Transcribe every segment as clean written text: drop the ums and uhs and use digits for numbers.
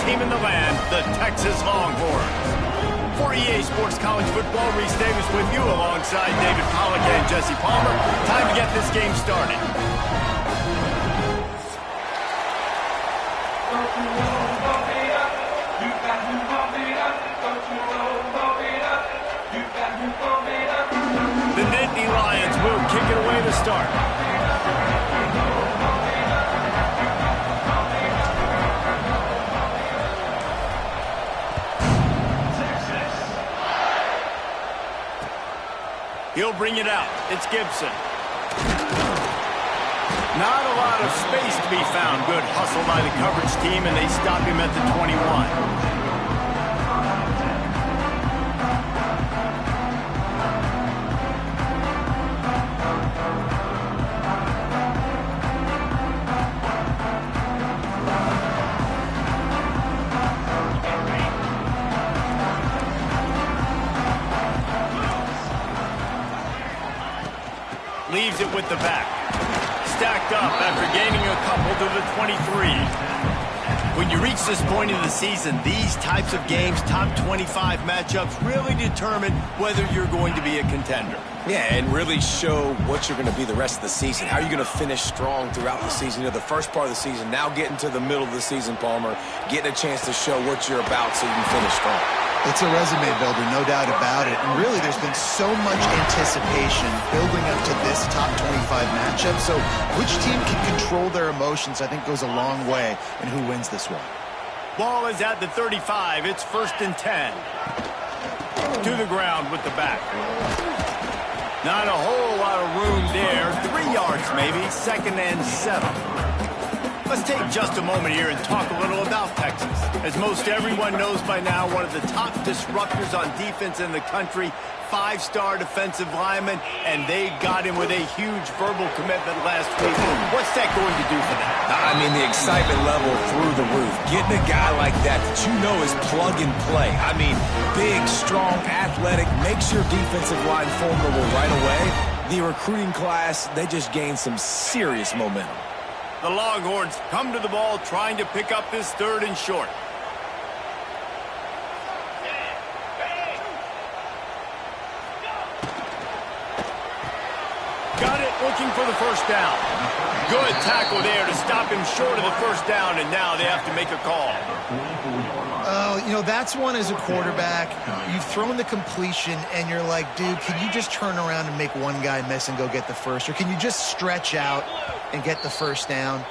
team in the land, the Texas Longhorns. For EA Sports College Football, Reese Davis with you alongside David Pollack and Jesse Palmer. Time to get this game started. The Nittany Lions will kick it away to start. He'll bring it out. It's Gibson. Not a lot of space to be found. Good hustle by the coverage team, and they stop him at the 21. Leaves it with the back. Stacked up after gaining a couple to the 23. When you reach this point in the season, these types of games, top 25 matchups, really determine whether you're going to be a contender. Yeah, and really show what you're going to be the rest of the season. How are you going to finish strong throughout the season? You know, the first part of the season, now getting to the middle of the season, Palmer, getting a chance to show what you're about so you can finish strong. It's a resume builder, no doubt about it. And really, there's been so much anticipation building up to this top 25 matchup. So which team can control their emotions, I think, goes a long way in who wins this one. Ball is at the 35. It's 1st and 10. To the ground with the back. Not a whole lot of room there. 3 yards maybe. 2nd and 7. Let's take just a moment here and talk a little about Texas. As most everyone knows by now, one of the top disruptors on defense in the country, 5-star defensive lineman, and they got him with a huge verbal commitment last week. What's that going to do for them? I mean, the excitement level through the roof. Getting a guy like that you know is plug and play. I mean, big, strong, athletic, makes your defensive line formidable right away. The recruiting class, they just gained some serious momentum. The Longhorns come to the ball trying to pick up this 3rd and short. Got it, looking for the 1st down. Good tackle there to stop him short of the 1st down, and now they have to make a call. Oh, you know, that's one as a quarterback. You've thrown the completion, and you're like, dude, can you just turn around and make one guy miss and go get the 1st? Or can you just stretch out and get the 1st down?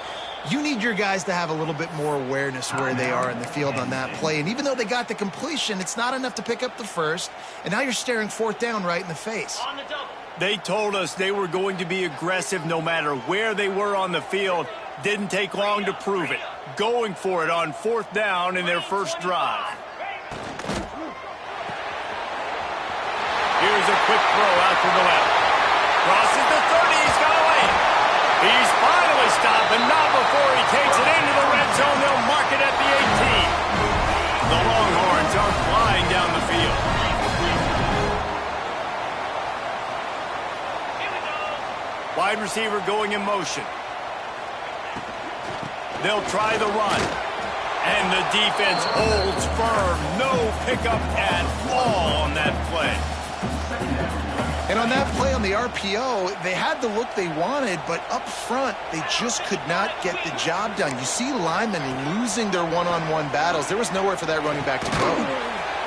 You need your guys to have a little bit more awareness where they are in the field on that play. And even though they got the completion, it's not enough to pick up the 1st. And now you're staring 4th down right in the face. They told us they were going to be aggressive no matter where they were on the field. Didn't take long to prove it. Going for it on 4th down in their first drive. Here's a quick throw out to the left. Crosses the 30. He's got away. He's finally stopped, but not before he takes it into the red zone. They'll mark it at the 18. The Longhorns are flying down the field. Wide receiver going in motion. They'll try the run. And the defense holds firm. No pickup at all on that play. And on that play on the RPO, they had the look they wanted, but up front, they just could not get the job done. You see linemen losing their one-on-one battles. There was nowhere for that running back to go.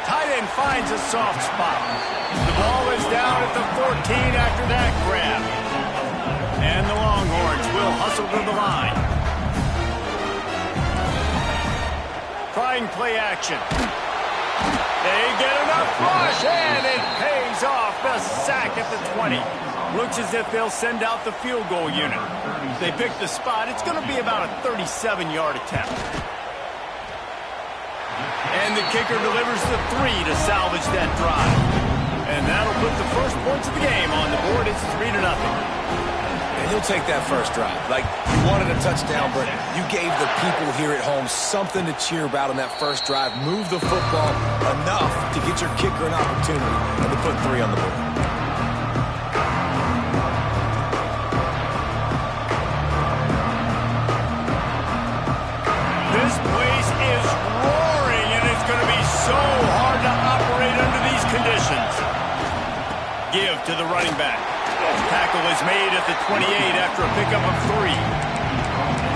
Tight end finds a soft spot. The ball is down at the 14 after that grab. And the Longhorns will hustle to the line. Trying play action. They get enough rush, and it pays off. The sack at the 20. Looks as if they'll send out the field goal unit. They pick the spot. It's going to be about a 37-yard attempt. And the kicker delivers the 3 to salvage that drive. And that'll put the first points of the game on the board. It's 3-0. And you'll take that first drive. Like, you wanted a touchdown, but you gave the people here at home something to cheer about on that first drive. Move the football enough to get your kicker an opportunity and to put 3 on the board. This place is rolling. Give to the running back. Tackle is made at the 28 after a pickup of 3.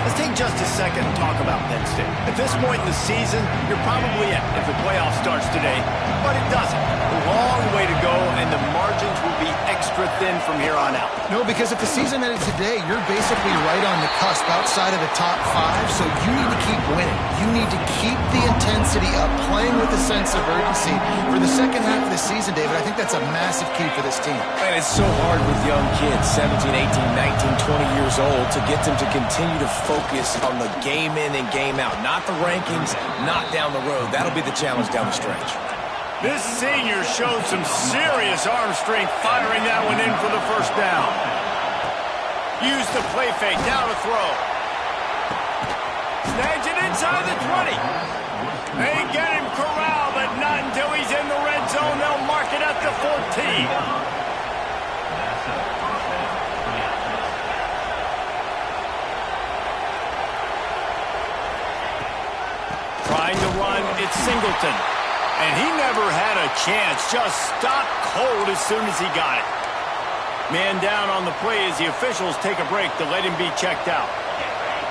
Let's take just a second and talk about Penn State. At this point in the season, you're probably in if the playoff starts today, but it doesn't. A long way to go, and the margins will be extra thin from here on out. No, because if the season ended today, you're basically right on the cusp outside of the top 5, so you need to keep winning. You need to keep the intensity up, playing with a sense of urgency for the second half of the season, David. I think that's a massive key for this team. And it's so hard with young kids, 17, 18, 19, 20 years old, to get them to continue to focus on the game in and game out. Not the rankings, not down the road. That'll be the challenge down the stretch. This senior showed some serious arm strength firing that one in for the first down. Use the play fake, down to throw. Snags it inside the 20. They get him corralled, but not until he's in the red zone. They'll mark it at the 14. Trying to run, it's Singleton. And he never had a chance, just stopped cold as soon as he got it. Man down on the play as the officials take a break to let him be checked out.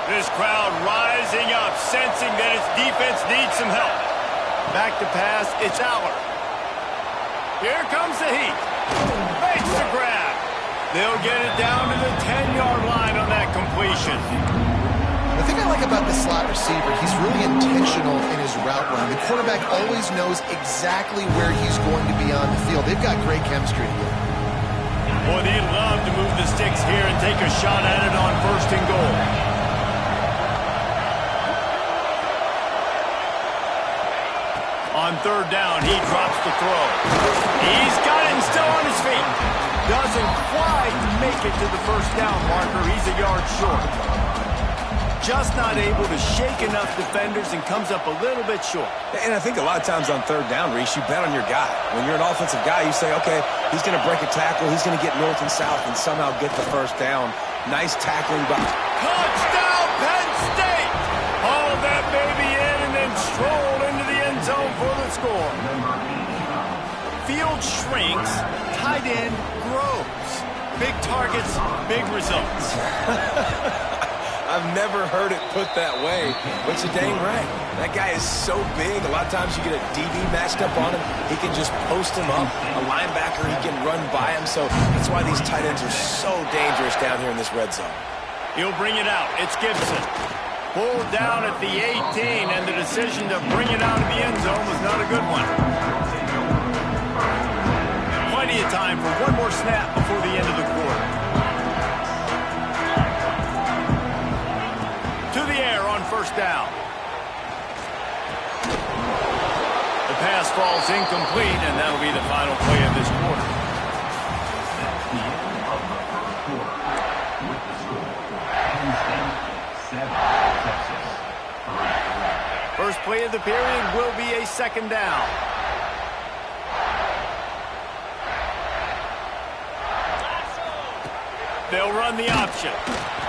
This crowd rising up, sensing that its defense needs some help. Back to pass, it's Aller. Here comes the heat. Makes the grab. They'll get it down to the 10-yard line on that completion. The thing I like about the slot receiver, he's really intentional in his route run. The quarterback always knows exactly where he's going to be on the field. They've got great chemistry together. Boy, they'd love to move the sticks here and take a shot at it on 1st and goal. On 3rd down, he drops the throw. He's got him still on his feet. Doesn't quite make it to the 1st down marker. He's a yard short. Just not able to shake enough defenders and comes up a little bit short. And I think a lot of times on 3rd down, Reese, you bet on your guy. When you're an offensive guy, you say, okay, he's going to break a tackle, he's going to get north and south and somehow get the 1st down. Nice tackling by... Touchdown, Penn State! Hauled that baby in and then strolled into the end zone for the score. Field shrinks, tight end grows. Big targets, big results. I've never heard it put that way, but you're dang right. That guy is so big. A lot of times you get a DB matched up on him. He can just post him up. A linebacker, he can run by him. So that's why these tight ends are so dangerous down here in this red zone. He'll bring it out. It's Gibson. Pulled down at the 18, and the decision to bring it out of the end zone was not a good one. Plenty of time for one more snap before the end of the quarter. To the air on 1st down. The pass falls incomplete, and that'll be the final play of this quarter. First play of the period will be a 2nd down. They'll run the option.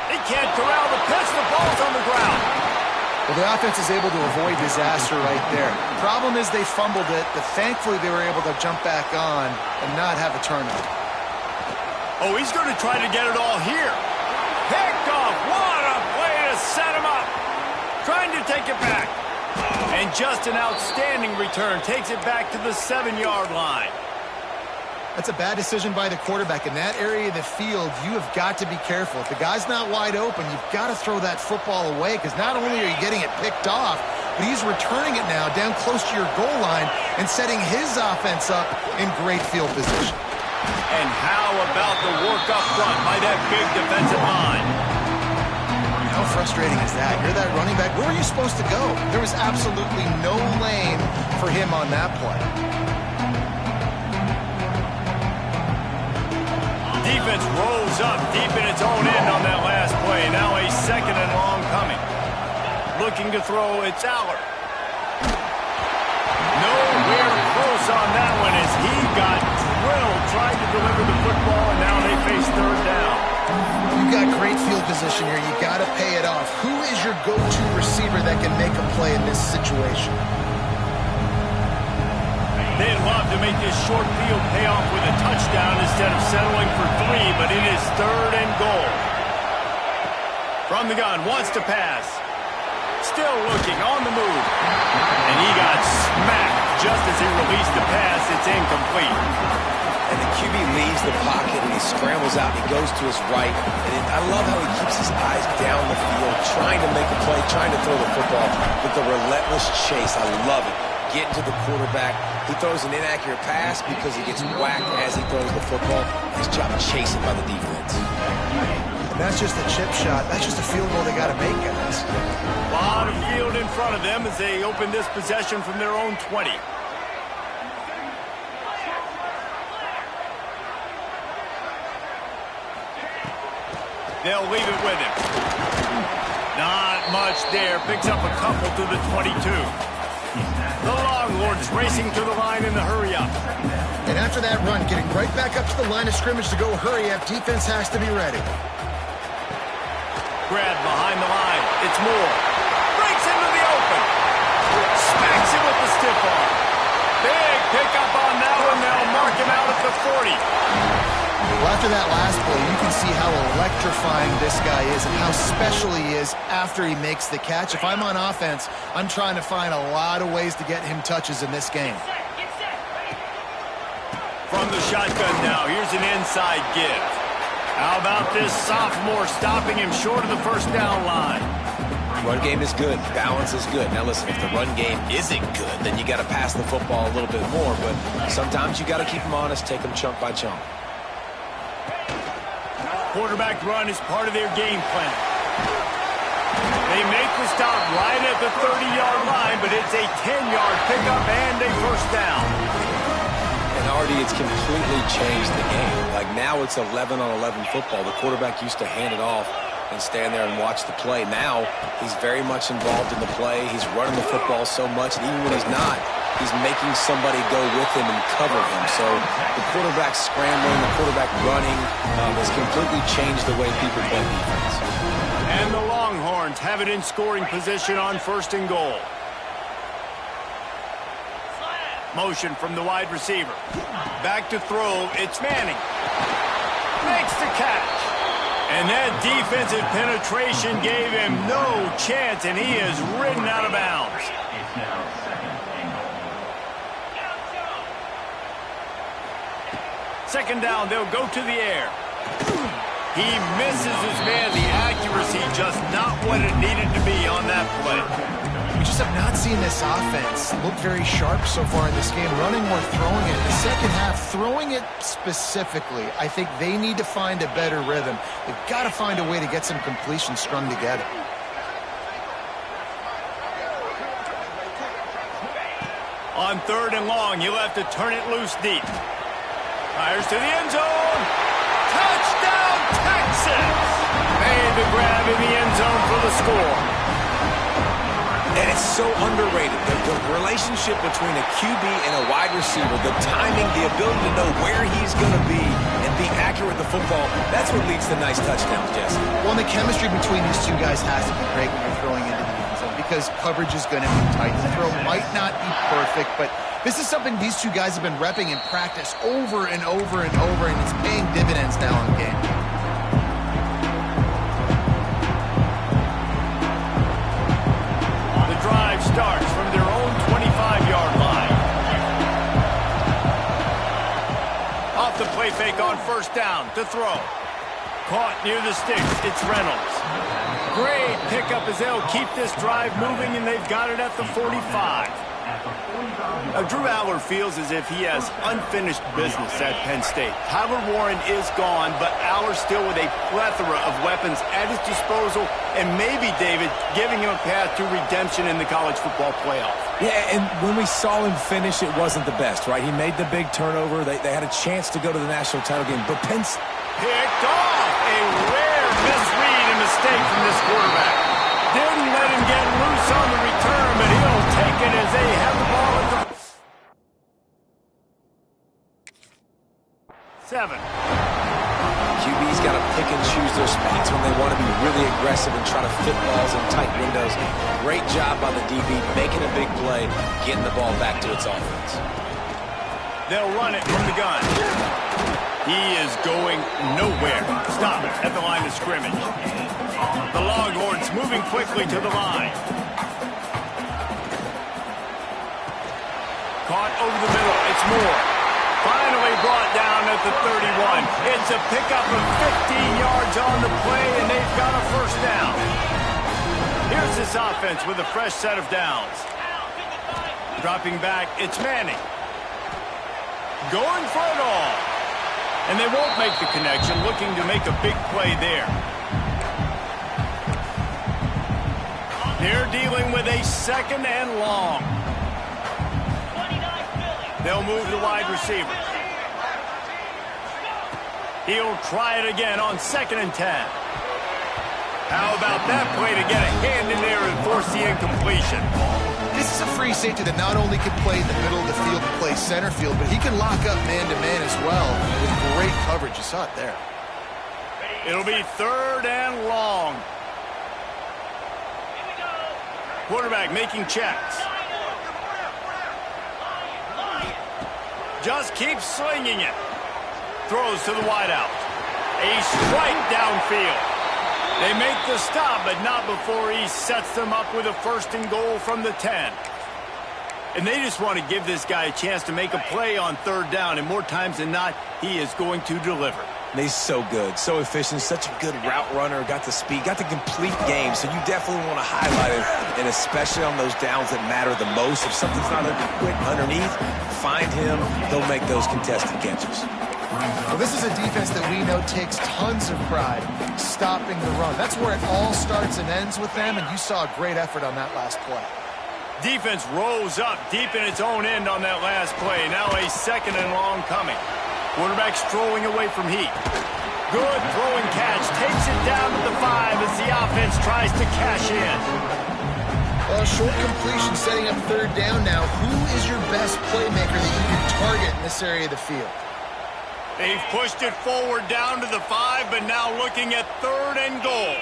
They can't corral the pitch. The ball's on the ground. Well, the offense is able to avoid disaster right there. Problem is they fumbled it, but thankfully they were able to jump back on and not have a turnover. Oh, he's going to try to get it all here. Picked off. What a play to set him up. Trying to take it back. And just an outstanding return. Takes it back to the 7-yard line. That's a bad decision by the quarterback. In that area of the field, you have got to be careful. If the guy's not wide open, you've got to throw that football away, because not only are you getting it picked off, but he's returning it now down close to your goal line and setting his offense up in great field position. And how about the work up front by that big defensive line? How frustrating is that? You're that running back. Where were you supposed to go? There was absolutely no lane for him on that play. Defense rolls up deep in its own end on that last play. Now a 2nd and long coming. Looking to throw, it's Aller. Nowhere close on that one as he got drilled, tried to deliver the football, and now they face 3rd down. You've got great field position here. You got to pay it off. Who is your go-to receiver that can make a play in this situation? They'd love to make this short field pay off with a touchdown instead of settling for 3, but it is 3rd and goal. From the gun, wants to pass. Still looking, on the move. And he got smacked just as he released the pass. It's incomplete. And the QB leaves the pocket and he scrambles out and he goes to his right. And I love how he keeps his eyes down the field, trying to make a play, trying to throw the football with the relentless chase. I love it. Getting to the quarterback. He throws an inaccurate pass because he gets whacked as he throws the football. His job chasing by the defense. And that's just a chip shot. That's just a field goal they got to make, guys. A lot of field in front of them as they open this possession from their own 20. They'll leave it with him. Not much there. Picks up a couple to the 22. The Longhorns racing to the line in the hurry-up. And after that run, getting right back up to the line of scrimmage to go hurry-up, defense has to be ready. Grab behind the line. It's Moore. Breaks into the open. Smacks him with the stiff arm. Big pickup on that one. They'll mark him out at the 40. Well, after that last play, you can see how electrifying this guy is and how special he is after he makes the catch. If I'm on offense, I'm trying to find a lot of ways to get him touches in this game. From the shotgun now, here's an inside give. How about this sophomore stopping him short of the first down line? Run game is good. Balance is good. Now listen, if the run game isn't good, then you got to pass the football a little bit more. But sometimes you got to keep them honest, take them chunk by chunk. Quarterback run is part of their game plan. They make the stop right at the 30-yard line, but it's a 10-yard pickup and a first down. And already it's completely changed the game. Like now it's 11-on-11 football. The quarterback used to hand it off and stand there and watch the play. Now he's very much involved in the play. He's running the football so much, and even when he's not, he's making somebody go with him and cover him. So the quarterback scrambling, the quarterback running has completely changed the way people play defense. And the Longhorns have it in scoring position on 1st and goal. Motion from the wide receiver. Back to throw. It's Manning. Makes the catch. And that defensive penetration gave him no chance, and he is ridden out of bounds. Second down, they'll go to the air. He misses his man. The accuracy just not what it needed to be on that play. We just have not seen this offense look very sharp so far in this game, running or throwing it. In the second half, throwing it specifically, I think they need to find a better rhythm. They've got to find a way to get some completions strung together. On 3rd and long, you'll have to turn it loose deep. Fires to the end zone. Touchdown, Texas! Made the grab in the end zone for the score. And it's so underrated. The relationship between a QB and a wide receiver, the timing, the ability to know where he's going to be and be accurate with the football, that's what leads to nice touchdowns, Jesse. Well, the chemistry between these two guys has to be great when you're throwing into the end zone because coverage is going to be tight. The throw might not be perfect, but this is something these two guys have been repping in practice over and over and over, and it's paying dividends now in the game. The drive starts from their own 25-yard line. Off the play fake on 1st down to throw. Caught near the sticks. It's Reynolds. Great pickup as they'll keep this drive moving, and they've got it at the 45. Drew Aller feels as if he has unfinished business at Penn State. Tyler Warren is gone, but Aller still with a plethora of weapons at his disposal, and maybe, David, giving him a path to redemption in the college football playoff. Yeah, and when we saw him finish, it wasn't the best, right? He made the big turnover. They had a chance to go to the national title game, but Penn State picked off. A rare misread and mistake from this quarterback. Didn't let him get loose on the return, but he'll take it as they have the ball at the 7. QB's got to pick and choose their spots when they want to be really aggressive and try to fit balls in tight windows. Great job by the DB, making a big play, getting the ball back to its offense. They'll run it from the gun. He is going nowhere. Stop at the line of scrimmage. The Longhorns moving quickly to the line. Caught over the middle. It's Moore. Finally brought down at the 31. It's a pickup of 15 yards on the play, and they've got a first down. Here's this offense with a fresh set of downs. Dropping back, it's Manning. Going for it all. And they won't make the connection, looking to make a big play there. They're dealing with a second and long. They'll move the wide receiver. He'll try it again on 2nd and 10. How about that play to get a hand in there and force the incompletion? This is a free safety that not only can play in the middle of the field and play center field, but he can lock up man-to-man as well with great coverage. You saw it there. It'll be 3rd and long. Quarterback making checks. Just keeps slinging it. Throws to the wideout. A strike downfield. They make the stop, but not before he sets them up with a 1st and goal from the 10. And they just want to give this guy a chance to make a play on 3rd down, and more times than not, he is going to deliver. And he's so good, so efficient, such a good route runner, got the speed, got the complete game, so you definitely want to highlight it, and especially on those downs that matter the most. If something's not quick underneath, find him, he'll make those contested catches. Well, this is a defense that we know takes tons of pride stopping the run. That's where it all starts and ends with them, and you saw a great effort on that last play. Defense rose up deep in its own end on that last play. Now a 2nd and long coming. Quarterback strolling away from heat. Good throwing catch. Takes it down to the 5 as the offense tries to cash in. Well, short completion setting up 3rd down now. Who is your best playmaker that you can target in this area of the field? They've pushed it forward down to the 5, but now looking at 3rd and goal.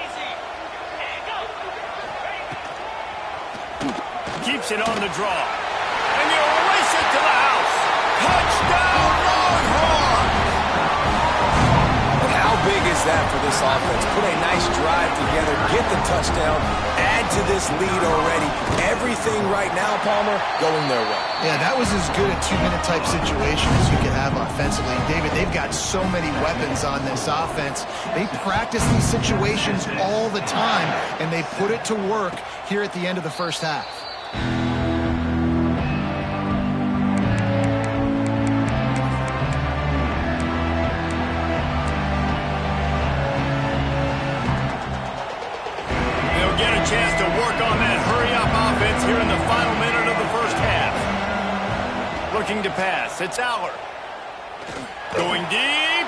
Keeps it on the draw. And they'll race it to the house. Touchdown, Longhorn! How big is that for this offense? Put a nice drive together, get the touchdown, add to this lead already. Everything right now, Palmer, going their way. Yeah, that was as good a 2-minute type situation as you could have offensively. David, they've got so many weapons on this offense. They practice these situations all the time, and they put it to work here at the end of the first half. Chance to work on that hurry-up offense here in the final minute of the first half. Looking to pass. It's Aller. Going deep.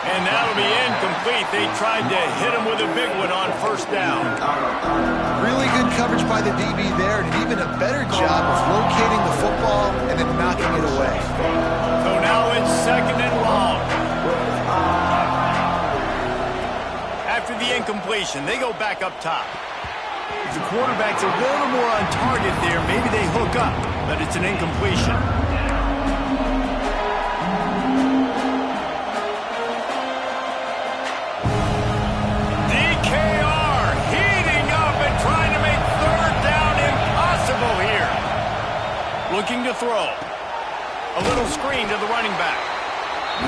And that'll be incomplete. They tried to hit him with a big one on 1st down. Really good coverage by the DB there, and even a better job of locating the football and then knocking it away. So now it's 2nd and long. After the incompletion, they go back up top. The quarterback's a little more on target there. Maybe they hook up, but it's an incompletion. DKR heating up and trying to make 3rd down impossible here. Looking to throw. A little screen to the running back.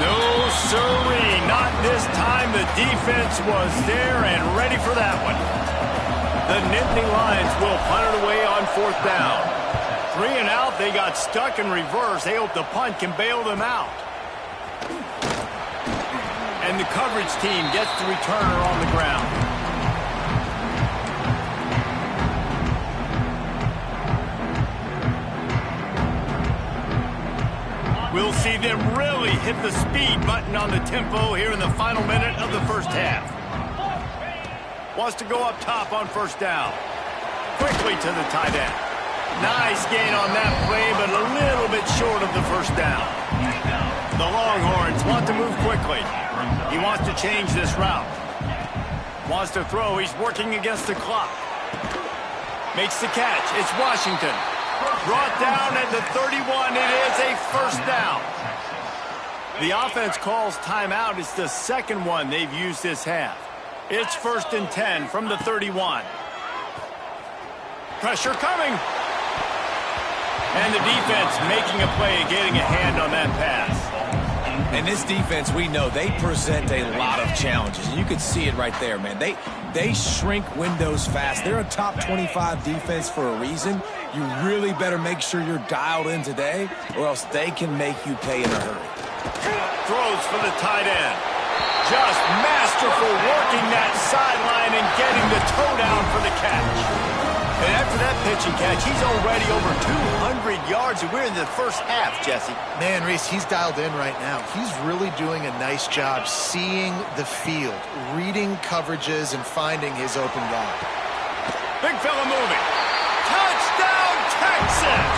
No, sirree, not this time. The defense was there and ready for that one. The Nittany Lions will punt it away on 4th down. 3 and out, they got stuck in reverse. They hope the punt can bail them out. And the coverage team gets the returner on the ground. We'll see them really hit the speed button on the tempo here in the final minute of the first half. Wants to go up top on 1st down. Quickly to the tight end. Nice gain on that play, but a little bit short of the 1st down. The Longhorns want to move quickly. He wants to change this route. Wants to throw. He's working against the clock. Makes the catch. It's Washington. Brought down at the 31. It is a first down. The offense calls timeout. It's the second one they've used this half. It's 1st and 10 from the 31. Pressure coming. And the defense making a play, getting a hand on that pass. And this defense, we know, they present a lot of challenges. And you can see it right there, man. They shrink windows fast. They're a top 25 defense for a reason. You really better make sure you're dialed in today, or else they can make you pay in a hurry. Throws for the tight end. Just masterful working that sideline and getting the toe down for the catch. And after that pitch and catch, he's already over 200 yards, and we're in the first half, Jesse. Man, Reese, he's dialed in right now. He's really doing a nice job seeing the field, reading coverages, and finding his open guy. Big fella moving. Touchdown, Texas!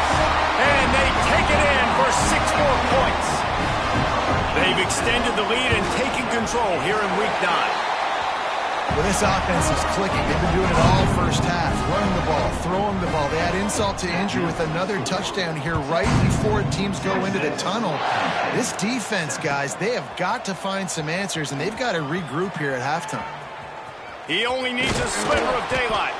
And they take it in for 6 more points. They've extended the lead and taken control here in Week 9. Well, this offense is clicking. They've been doing it all first half. Running the ball, throwing the ball. They add insult to injury with another touchdown here right before teams go into the tunnel. This defense, guys, they have got to find some answers, and they've got to regroup here at halftime. He only needs a sliver of daylight.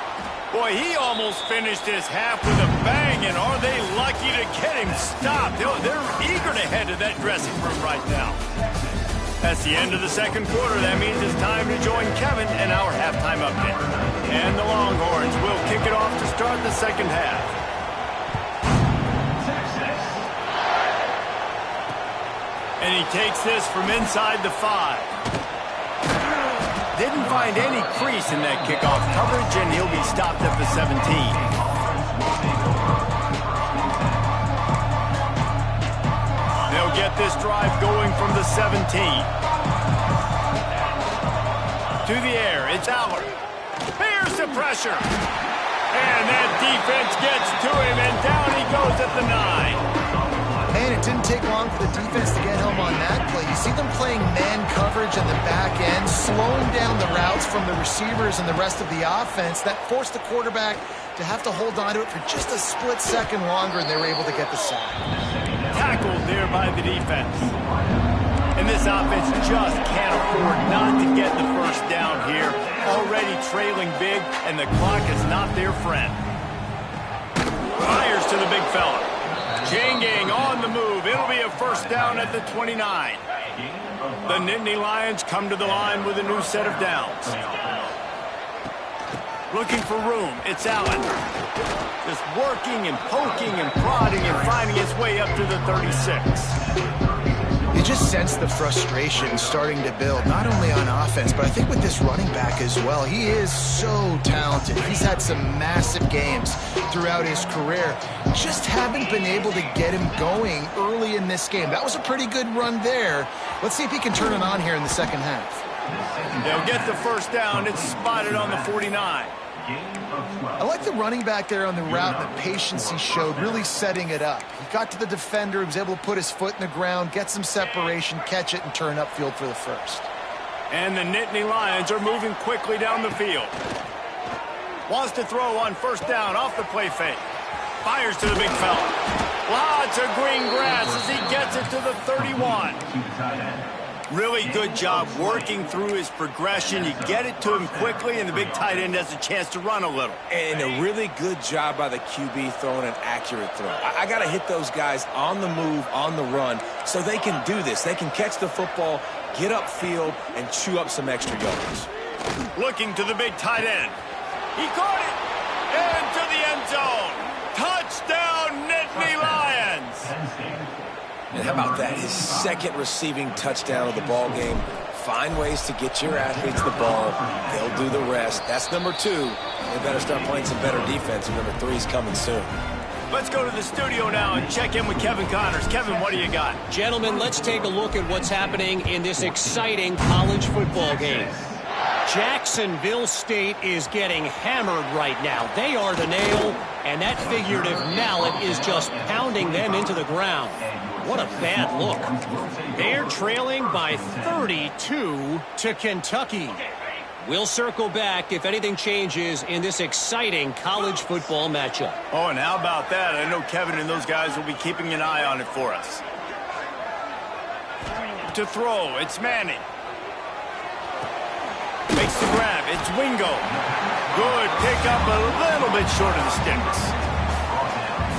Boy, he almost finished his half with a bang, and are they lucky to get him stopped? They're eager to head to that dressing room right now. That's the end of the second quarter. That means it's time to join Kevin in our halftime update. And the Longhorns will kick it off to start the second half. And he takes this from inside the 5. Didn't find any crease in that kickoff coverage, and he'll be stopped at the 17. They'll get this drive going from the 17. To the air, it's Allard. Here's the pressure. And that defense gets to him, and down he goes at the 9. Man, it didn't take long for the defense to get home on that play. You see them playing man coverage in the back end, slowing down the routes from the receivers and the rest of the offense. That forced the quarterback to have to hold on to it for just a split second longer, and they were able to get the sack. Tackled there by the defense. And this offense just can't afford not to get the first down here. Already trailing big, and the clock is not their friend. Fires to the big fella. Chain gang on the move. It'll be a first down at the 29. The Nittany Lions come to the line with a new set of downs. Looking for room. It's Allen. Just working and poking and prodding and finding his way up to the 36. You just sense the frustration starting to build, not only on offense, but I think with this running back as well. He is so talented. He's had some massive games throughout his career. Just haven't been able to get him going early in this game. That was a pretty good run there. Let's see if he can turn it on here in the second half. They'll get the first down. It's spotted on the 49. I like the running back there on the route and the patience he showed, really setting it up. He got to the defender, he was able to put his foot in the ground, get some separation, catch it, and turn upfield for the first. And the Nittany Lions are moving quickly down the field. Wants to throw on first down off the play fake. Fires to the big fella. Lots of green grass as he gets it to the 31. Really good job working through his progression. You get it to him quickly, and the big tight end has a chance to run a little. And a really good job by the QB throwing an accurate throw. I got to hit those guys on the move, on the run, so they can do this. They can catch the football, get upfield, and chew up some extra yards. Looking to the big tight end. He caught it. Into the end zone. Touchdown, Nittany Lions. And how about that? His second receiving touchdown of the ball game. Find ways to get your athletes the ball. They'll do the rest. That's number 2. They better start playing some better defense, and number 3 is coming soon. Let's go to the studio now and check in with Kevin Connors. Kevin, what do you got? Gentlemen, let's take a look at what's happening in this exciting college football game. Jacksonville State is getting hammered right now. They are the nail, and that figurative mallet is just pounding them into the ground. What a bad look. They're trailing by 32 to Kentucky. We'll circle back if anything changes in this exciting college football matchup. Oh, and how about that? I know Kevin and those guys will be keeping an eye on it for us. To throw, it's Manning. Makes the grab, it's Wingo. Good pick up, a little bit short of the sticks.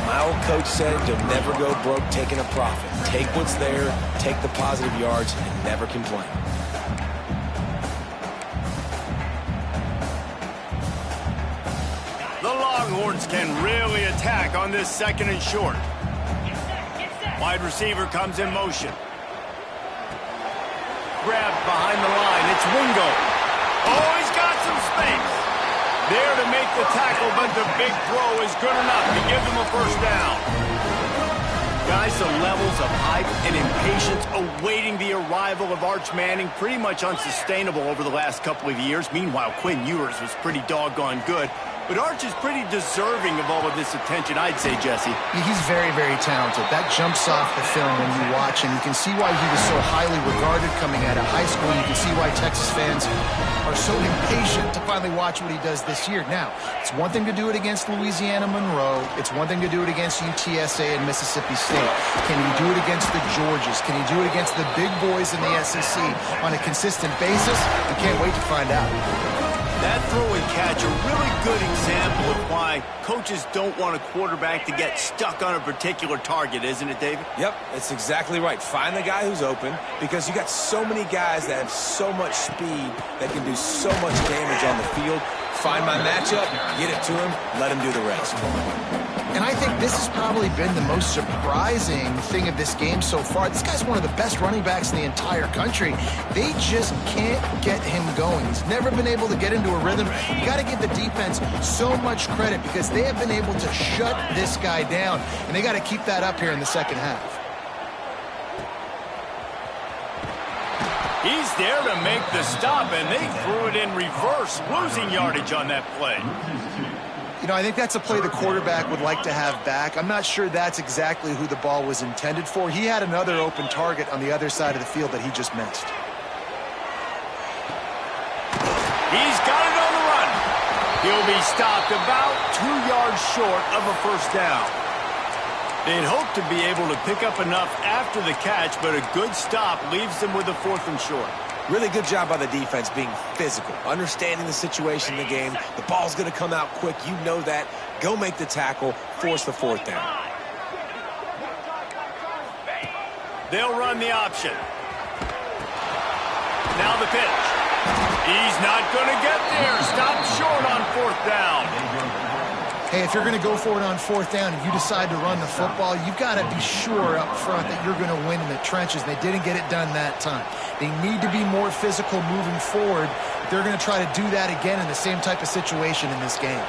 My old coach said you'll never go broke taking a profit. Take what's there, take the positive yards, and never complain. The Longhorns can really attack on this 2nd and short. Wide receiver comes in motion. Grab behind the line, it's Wingo. Oh, he's got some space. There to make the tackle, but the big throw is good enough to give them a first down. Guys, the levels of hype and impatience awaiting the arrival of Arch Manning pretty much unsustainable over the last couple of years. Meanwhile, Quinn Ewers was pretty doggone good. But Arch is pretty deserving of all of this attention, I'd say, Jesse. He's very, very talented. That jumps off the film when you watch him. You can see why he was so highly regarded coming out of high school. You can see why Texas fans are so impatient to finally watch what he does this year. Now, it's one thing to do it against Louisiana Monroe. It's one thing to do it against UTSA and Mississippi State. Can he do it against the Georgias? Can he do it against the big boys in the SEC on a consistent basis? We can't wait to find out. That throw and catch, a really good example of why coaches don't want a quarterback to get stuck on a particular target, isn't it, David? Yep, it's exactly right. Find the guy who's open, because you got so many guys that have so much speed that can do so much damage on the field. Find my matchup, get it to him, let him do the rest. And I think this has probably been the most surprising thing of this game so far. This guy's one of the best running backs in the entire country. They just can't get him going. He's never been able to get into a rhythm. You got to give the defense so much credit because they have been able to shut this guy down. And they got to keep that up here in the second half. He's there to make the stop, and they threw it in reverse, losing yardage on that play. You know, I think that's a play the quarterback would like to have back. I'm not sure that's exactly who the ball was intended for. He had another open target on the other side of the field that he just missed. He's got it on the run. He'll be stopped about 2 yards short of a first down. They'd hope to be able to pick up enough after the catch, but a good stop leaves them with a 4th and short. Really good job by the defense being physical, understanding the situation in the game. The ball's going to come out quick. You know that. Go make the tackle, force the 4th down. They'll run the option. Now the pitch. He's not going to get there. Stopped short on 4th down. Hey, if you're going to go for it on 4th down and you decide to run the football, you've got to be sure up front that you're going to win in the trenches. They didn't get it done that time. They need to be more physical moving forward. They're going to try to do that again in the same type of situation in this game.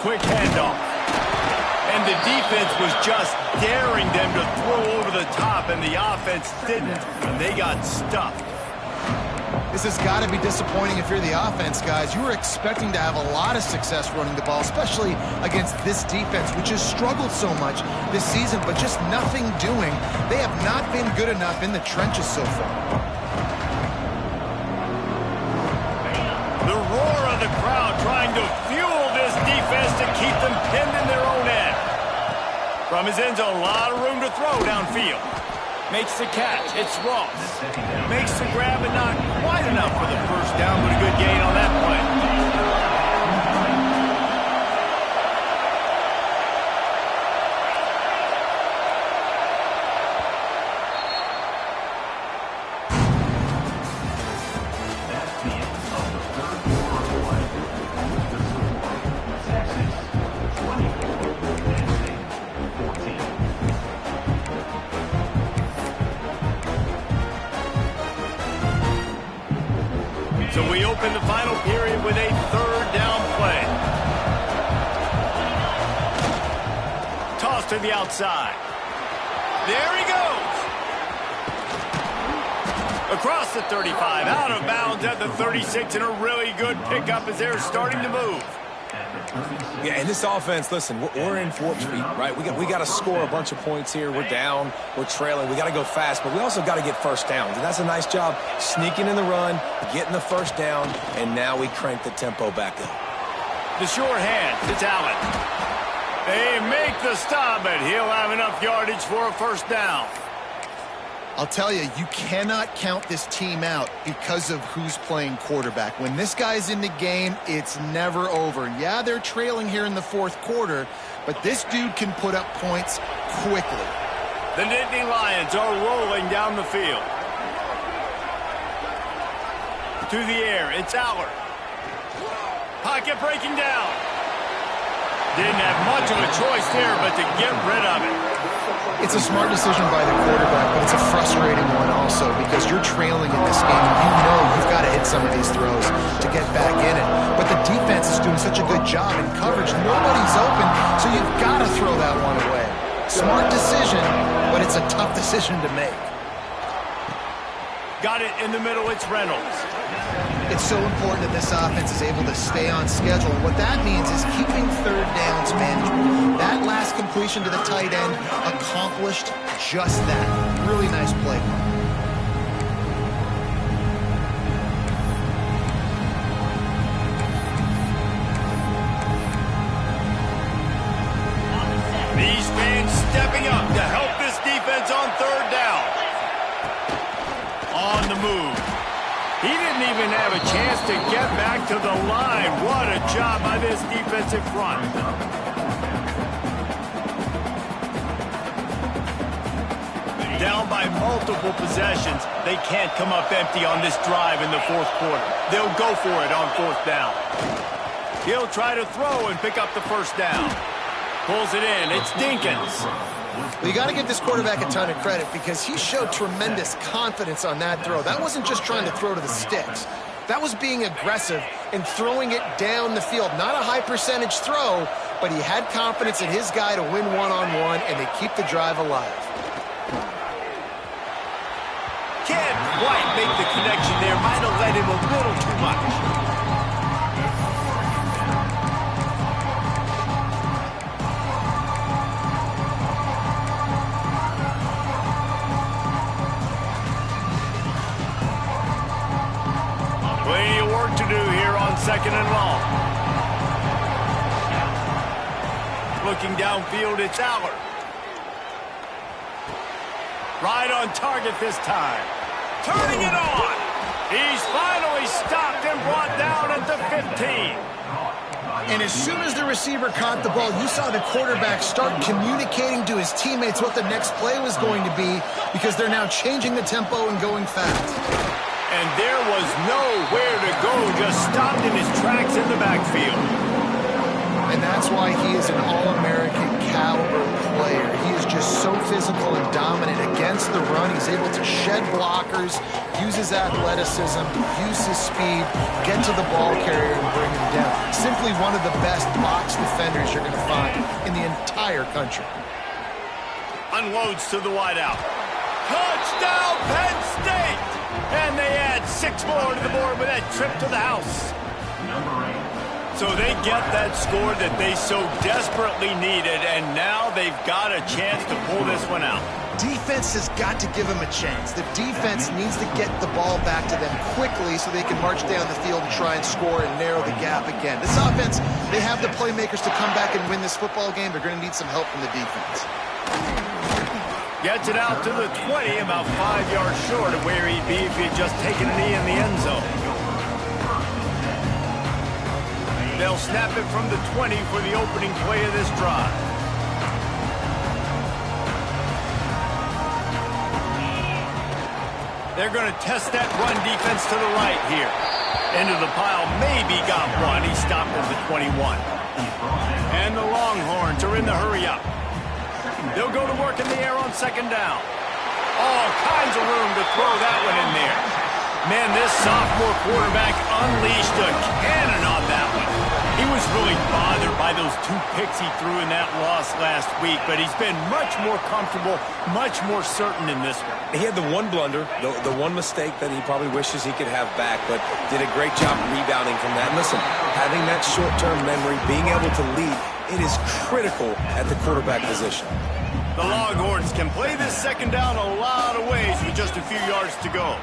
Quick handoff. And the defense was just daring them to throw over the top, and the offense didn't, and they got stuffed. This has got to be disappointing if you're the offense, guys. You were expecting to have a lot of success running the ball, especially against this defense, which has struggled so much this season, but just nothing doing. They have not been good enough in the trenches so far. The roar of the crowd trying to fuel this defense to keep them pinned in their own end. From his end zone, a lot of room to throw downfield. Makes the catch. It's Ross. Makes the grab and not quite enough for the first down, but a good gain on that play. So we open the final period with a 3rd down play. Toss to the outside. There he goes. Across the 35, out of bounds at the 36, and a really good pickup as they're starting to move. Yeah, and this offense, listen, we're in Warp Speed, right? We got to score a bunch of points here. We're down, we're trailing. We got to go fast, but we also got to get first downs. And that's a nice job sneaking in the run, getting the first down, and now we crank the tempo back up. The sure hand, it's Allen. They make the stop, but he'll have enough yardage for a first down. I'll tell you, you cannot count this team out because of who's playing quarterback. When this guy's in the game, it's never over. Yeah, they're trailing here in the fourth quarter, but this dude can put up points quickly. The Nittany Lions are rolling down the field. To the air, it's Aller. Pocket breaking down. Didn't have much of a choice there, but to get rid of it. It's a smart decision by the quarterback, but it's a frustrating one also because you're trailing in this game and you know you've got to hit some of these throws to get back in it. But the defense is doing such a good job in coverage. Nobody's open, so you've got to throw that one away. Smart decision, but it's a tough decision to make. Got it in the middle, it's Reynolds. It's so important that this offense is able to stay on schedule. What that means is keeping third downs manageable. That last completion to the tight end accomplished just that. Really nice play call. These fans stepping up to help this defense on third down. On the move. He didn't even have a chance to get back to the line. What a job by this defensive front. Down by multiple possessions. They can't come up empty on this drive in the fourth quarter. They'll go for it on fourth down. He'll try to throw and pick up the first down. Pulls it in. It's Dinkins. Well, you got to give this quarterback a ton of credit because he showed tremendous confidence on that throw. That wasn't just trying to throw to the sticks. That was being aggressive and throwing it down the field. Not a high percentage throw, but he had confidence in his guy to win one-on-one, and they keep the drive alive. Can't quite make the connection there. Might have let him a little too much. Plenty of work to do here on second and long. Looking downfield, it's Aller. Right on target this time. Turning it on. He's finally stopped and brought down at the 15. And as soon as the receiver caught the ball, you saw the quarterback start communicating to his teammates what the next play was going to be because they're now changing the tempo and going fast. And there was nowhere to go, just stopped in his tracks in the backfield. And that's why he is an All-American caliber player. He is just so physical and dominant against the run. He's able to shed blockers, use his athleticism, use his speed, get to the ball carrier and bring him down. Simply one of the best box defenders you're going to find in the entire country. Unloads to the wideout. Touchdown, Penn State! And they add 6 more to the board with that trip to the house. So they get that score that they so desperately needed, and now they've got a chance to pull this one out. Defense has got to give them a chance. The defense needs to get the ball back to them quickly so they can march down the field and try and score and narrow the gap again. This offense, they have the playmakers to come back and win this football game. They're going to need some help from the defense. Gets it out to the 20, about 5 yards short of where he'd be if he had just taken a knee in the end zone. They'll snap it from the 20 for the opening play of this drive. They're going to test that run defense to the right here. Into the pile, maybe got one. He stopped at the 21. And the Longhorns are in the hurry-up. They'll go to work in the air on second down. All kinds of room to throw that one in there. Man, this sophomore quarterback unleashed a cannon on that one. He was really bothered by those 2 picks he threw in that loss last week, but he's been much more comfortable, much more certain in this one. He had the one blunder, the one mistake that he probably wishes he could have back, but did a great job rebounding from that. And listen, Having that short-term memory, being able to lead, it is critical at the quarterback position. The Longhorns can play this second down a lot of ways with just a few yards to go.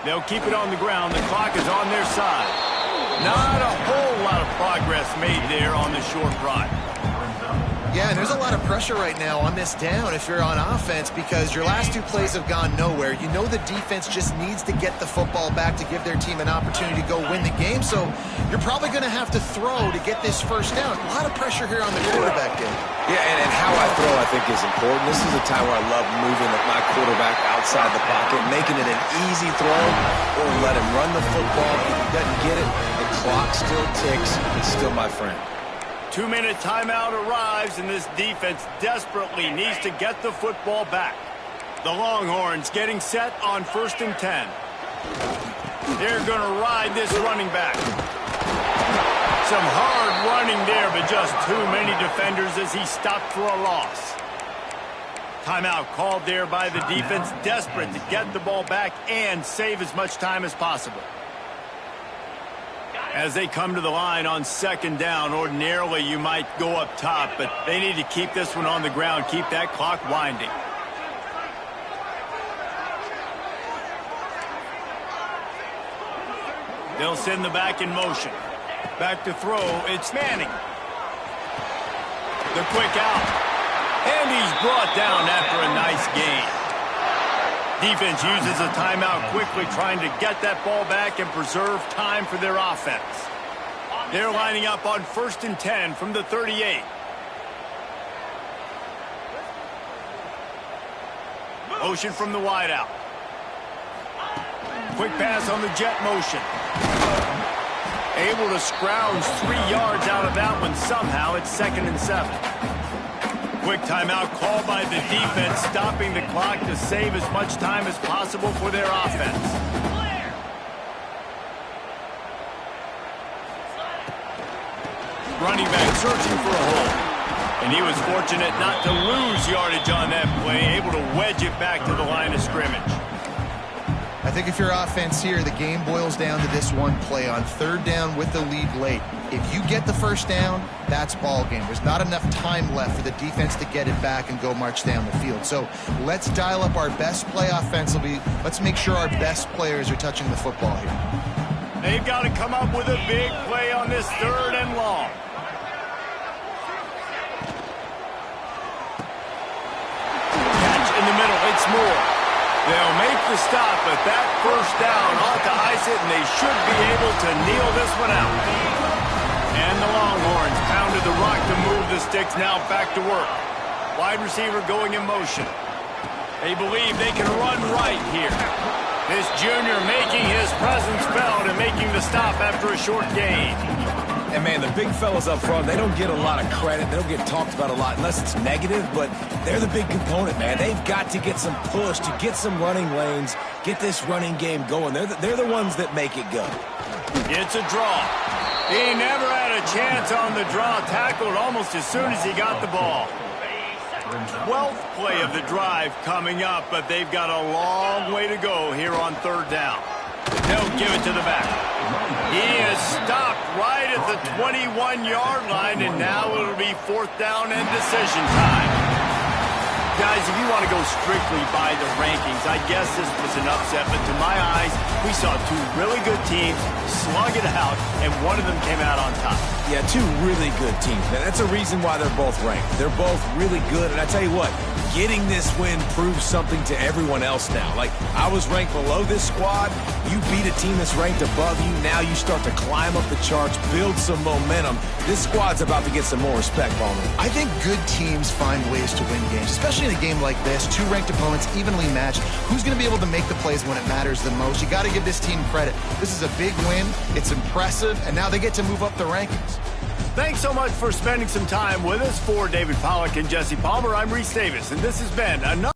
They'll keep it on the ground. The clock is on their side. Not a whole lot of progress made there on the short run. Yeah, and there's a lot of pressure right now on this down if you're on offense because your last two plays have gone nowhere. You know the defense just needs to get the football back to give their team an opportunity to go win the game, so you're probably going to have to throw to get this first down. A lot of pressure here on the quarterback game. Yeah, and how I throw, I think, is important. This is a time where I love moving my quarterback outside the pocket, making it an easy throw, or let him run the football. If he doesn't get it, the clock still ticks. It's still my friend. 2-minute timeout arrives, and this defense desperately needs to get the football back. The Longhorns getting set on 1st and 10. They're going to ride this running back. Some hard running there, but just too many defenders as he stopped for a loss. Timeout called there by the defense, desperate to get the ball back and save as much time as possible. As they come to the line on 2nd down, ordinarily you might go up top, but they need to keep this one on the ground, keep that clock winding. They'll send the back in motion. Back to throw, it's Manning. The quick out. And he's brought down after a nice gain. Defense uses a timeout quickly, trying to get that ball back and preserve time for their offense. They're lining up on 1st and 10 from the 38. Motion from the wideout. Quick pass on the jet motion. Able to scrounge 3 yards out of that one somehow. It's 2nd and 7. Quick timeout called by the defense, stopping the clock to save as much time as possible for their offense. Running back searching for a hole. And he was fortunate not to lose yardage on that play, able to wedge it back to the line of scrimmage. I think if you're offense here, the game boils down to this one play on 3rd down with the lead late. If you get the first down, that's ball game. There's not enough time left for the defense to get it back and go march down the field. So let's dial up our best play offensively. Let's make sure our best players are touching the football here. They've got to come up with a big play on this 3rd and long. Catch in the middle, it's Moore. They'll make the stop, but that first down ought to ice it, and they should be able to kneel this one out. And the Longhorns pounded the rock to move the sticks, now back to work. Wide receiver going in motion. They believe they can run right here. This junior making his presence felt and making the stop after a short gain. And, man, the big fellas up front, they don't get a lot of credit. They don't get talked about a lot unless it's negative, but they're the big component, man. They've got to get some push, to get some running lanes, get this running game going. They're the ones that make it go. It's a draw. He never had a chance on the draw, tackled almost as soon as he got the ball. 12th play of the drive coming up, but they've got a long way to go here on 3rd down. They'll give it to the back. He is stopped right at the 21-yard line, and now it'll be 4th down and decision time. Guys, if you want to go strictly by the rankings, I guess this was an upset, but to my eyes, we saw 2 really good teams slug it out, and one of them came out on top. Yeah, 2 really good teams. Man, that's a reason why they're both ranked. They're both really good, and I tell you what, getting this win proves something to everyone else now. Like, I was ranked below this squad. You beat a team that's ranked above you. Now you start to climb up the charts, build some momentum. This squad's about to get some more respect, Palmer. I think good teams find ways to win games, especially in a game like this. 2 ranked opponents, evenly matched. Who's going to be able to make the plays when it matters the most? You got to give this team credit. This is a big win. It's impressive, and now they get to move up the rankings. Thanks so much for spending some time with us. For David Pollack and Jesse Palmer, I'm Reese Davis, and this has been another